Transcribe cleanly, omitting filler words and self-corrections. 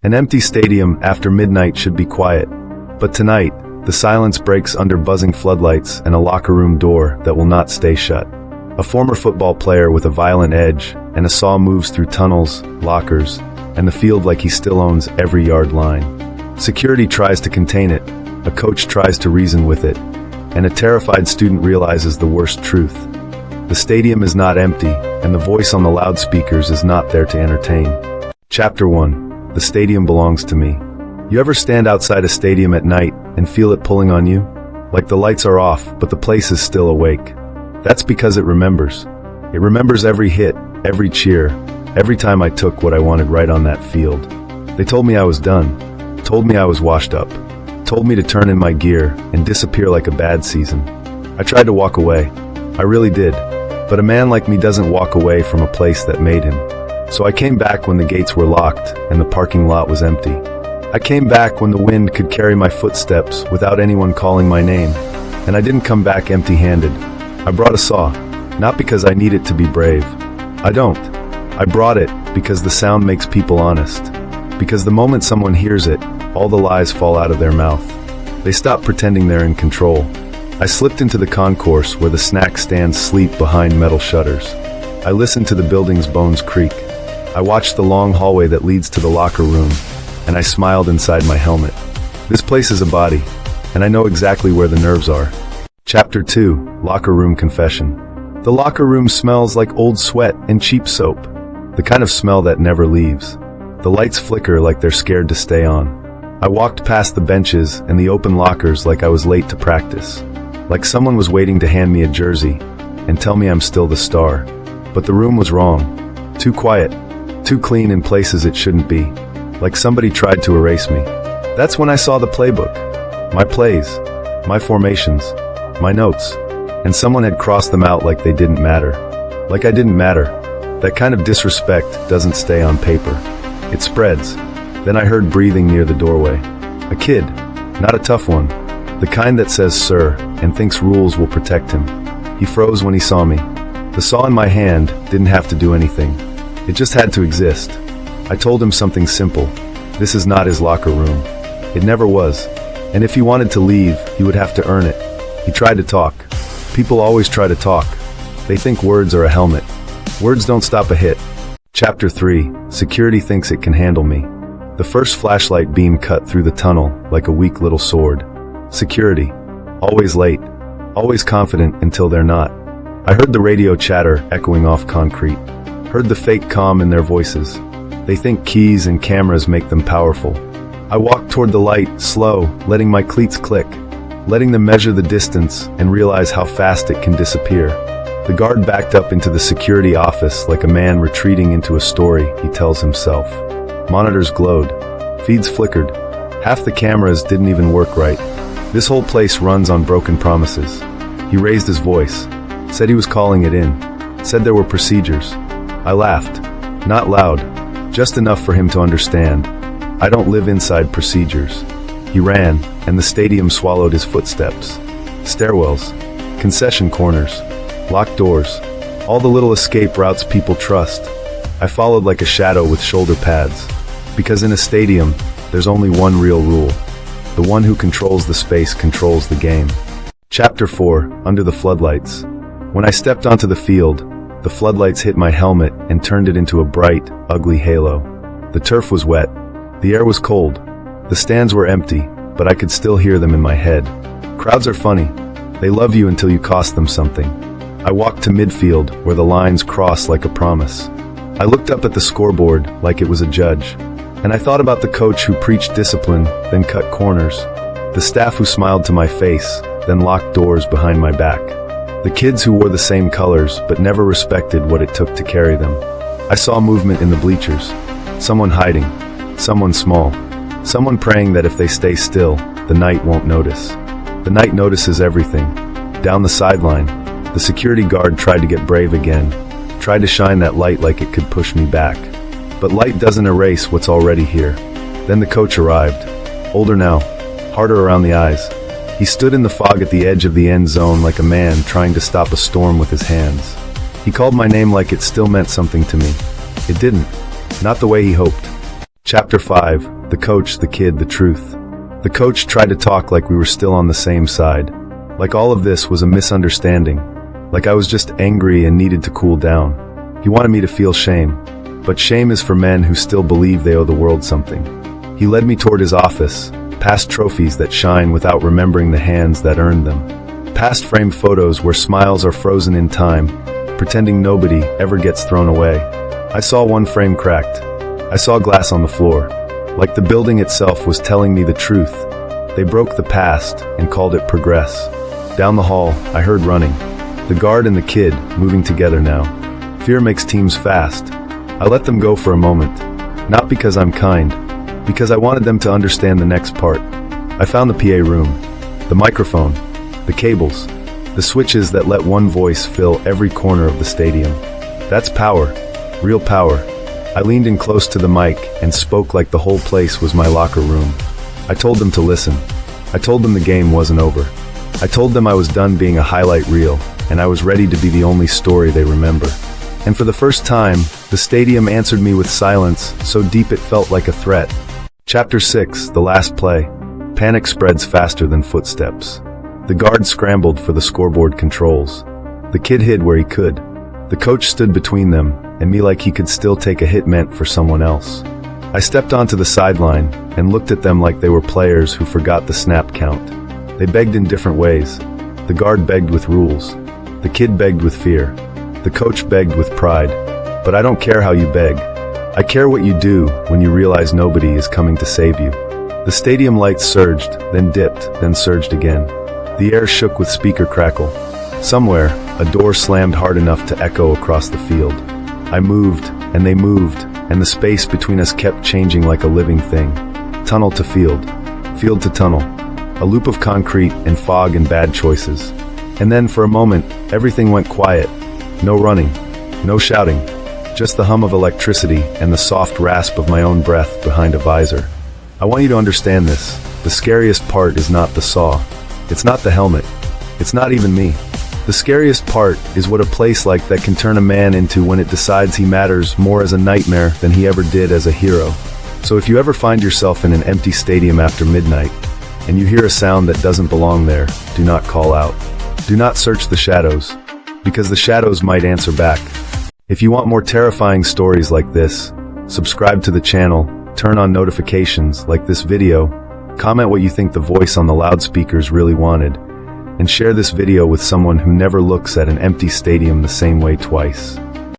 An empty stadium after midnight should be quiet. But tonight, the silence breaks under buzzing floodlights and a locker room door that will not stay shut. A former football player with a violent edge, and a saw moves through tunnels, lockers, and the field like he still owns every yard line. Security tries to contain it, a coach tries to reason with it, and a terrified student realizes the worst truth. The stadium is not empty, and the voice on the loudspeakers is not there to entertain. Chapter 1. The stadium belongs to me. You ever stand outside a stadium at night and feel it pulling on you? Like the lights are off, but the place is still awake. That's because it remembers. It remembers every hit, every cheer, every time I took what I wanted right on that field. They told me I was done, told me I was washed up, told me to turn in my gear and disappear like a bad season. I tried to walk away. I really did. But a man like me doesn't walk away from a place that made him. So I came back when the gates were locked and the parking lot was empty. I came back when the wind could carry my footsteps without anyone calling my name. And I didn't come back empty-handed. I brought a saw, not because I need it to be brave. I don't. I brought it because the sound makes people honest. Because the moment someone hears it, all the lies fall out of their mouth. They stop pretending they're in control. I slipped into the concourse where the snack stands sleep behind metal shutters. I listened to the building's bones creak. I watched the long hallway that leads to the locker room, and I smiled inside my helmet. This place is a body, and I know exactly where the nerves are. Chapter 2. Locker Room Confession. The locker room smells like old sweat and cheap soap, the kind of smell that never leaves. The lights flicker like they're scared to stay on. I walked past the benches and the open lockers like I was late to practice. Like someone was waiting to hand me a jersey and tell me I'm still the star. But the room was wrong. Too quiet. Too clean in places it shouldn't be. Like somebody tried to erase me. That's when I saw the playbook. My plays. My formations. My notes. And someone had crossed them out like they didn't matter. Like I didn't matter. That kind of disrespect doesn't stay on paper. It spreads. Then I heard breathing near the doorway. A kid. Not a tough one. The kind that says sir and thinks rules will protect him. He froze when he saw me. The saw in my hand didn't have to do anything. It just had to exist. I told him something simple. This is not his locker room. It never was. And if he wanted to leave, he would have to earn it. He tried to talk. People always try to talk. They think words are a helmet. Words don't stop a hit. Chapter 3. Security thinks it can handle me. The first flashlight beam cut through the tunnel like a weak little sword. Security. Always late. Always confident until they're not. I heard the radio chatter echoing off concrete. Heard the fake calm in their voices. They think keys and cameras make them powerful. I walked toward the light, slow, letting my cleats click. Letting them measure the distance and realize how fast it can disappear. The guard backed up into the security office like a man retreating into a story he tells himself. Monitors glowed. Feeds flickered. Half the cameras didn't even work right. This whole place runs on broken promises. He raised his voice, said he was calling it in, said there were procedures. I laughed, not loud, just enough for him to understand. I don't live inside procedures. He ran, and the stadium swallowed his footsteps. Stairwells, concession corners, locked doors, all the little escape routes people trust. I followed like a shadow with shoulder pads, because in a stadium, there's only one real rule. The one who controls the space controls the game. Chapter 4. Under the Floodlights. When I stepped onto the field, the floodlights hit my helmet and turned it into a bright, ugly halo. The turf was wet. The air was cold. The stands were empty, but I could still hear them in my head. Crowds are funny. They love you until you cost them something. I walked to midfield, where the lines cross like a promise. I looked up at the scoreboard like it was a judge. And I thought about the coach who preached discipline, then cut corners. The staff who smiled to my face, then locked doors behind my back. The kids who wore the same colors, but never respected what it took to carry them. I saw movement in the bleachers. Someone hiding. Someone small. Someone praying that if they stay still, the night won't notice. The night notices everything. Down the sideline, the security guard tried to get brave again. Tried to shine that light like it could push me back. But light doesn't erase what's already here. Then the coach arrived. Older now, harder around the eyes. He stood in the fog at the edge of the end zone like a man trying to stop a storm with his hands. He called my name like it still meant something to me. It didn't. Not the way he hoped. Chapter 5. The Coach, the Kid, the Truth. The coach tried to talk like we were still on the same side. Like all of this was a misunderstanding. Like I was just angry and needed to cool down. He wanted me to feel shame. But shame is for men who still believe they owe the world something. He led me toward his office, past trophies that shine without remembering the hands that earned them. Past framed photos where smiles are frozen in time, pretending nobody ever gets thrown away. I saw one frame cracked. I saw glass on the floor. Like the building itself was telling me the truth. They broke the past and called it progress. Down the hall, I heard running. The guard and the kid moving together now. Fear makes teams fast. I let them go for a moment. Not because I'm kind, because I wanted them to understand the next part. I found the PA room, the microphone, the cables, the switches that let one voice fill every corner of the stadium. That's power, real power. I leaned in close to the mic and spoke like the whole place was my locker room. I told them to listen. I told them the game wasn't over. I told them I was done being a highlight reel, and I was ready to be the only story they remember. And for the first time, the stadium answered me with silence, so deep it felt like a threat. Chapter 6, the last play. Panic spreads faster than footsteps. The guard scrambled for the scoreboard controls. The kid hid where he could. The coach stood between them, and me like he could still take a hit meant for someone else. I stepped onto the sideline and looked at them like they were players who forgot the snap count. They begged in different ways. The guard begged with rules. The kid begged with fear. The coach begged with pride. But I don't care how you beg. I care what you do when you realize nobody is coming to save you. The stadium lights surged, then dipped, then surged again. The air shook with speaker crackle. Somewhere, a door slammed hard enough to echo across the field. I moved, and they moved, and the space between us kept changing like a living thing. Tunnel to field to tunnel. A loop of concrete and fog and bad choices. And then, for a moment, everything went quiet. No running, no shouting, just the hum of electricity and the soft rasp of my own breath behind a visor. I want you to understand this. The scariest part is not the saw. It's not the helmet. It's not even me. The scariest part is what a place like that can turn a man into when it decides he matters more as a nightmare than he ever did as a hero. So if you ever find yourself in an empty stadium after midnight, and you hear a sound that doesn't belong there, do not call out. Do not search the shadows, because the shadows might answer back. If you want more terrifying stories like this, subscribe to the channel, turn on notifications like this video, comment what you think the voice on the loudspeakers really wanted, and share this video with someone who never looks at an empty stadium the same way twice.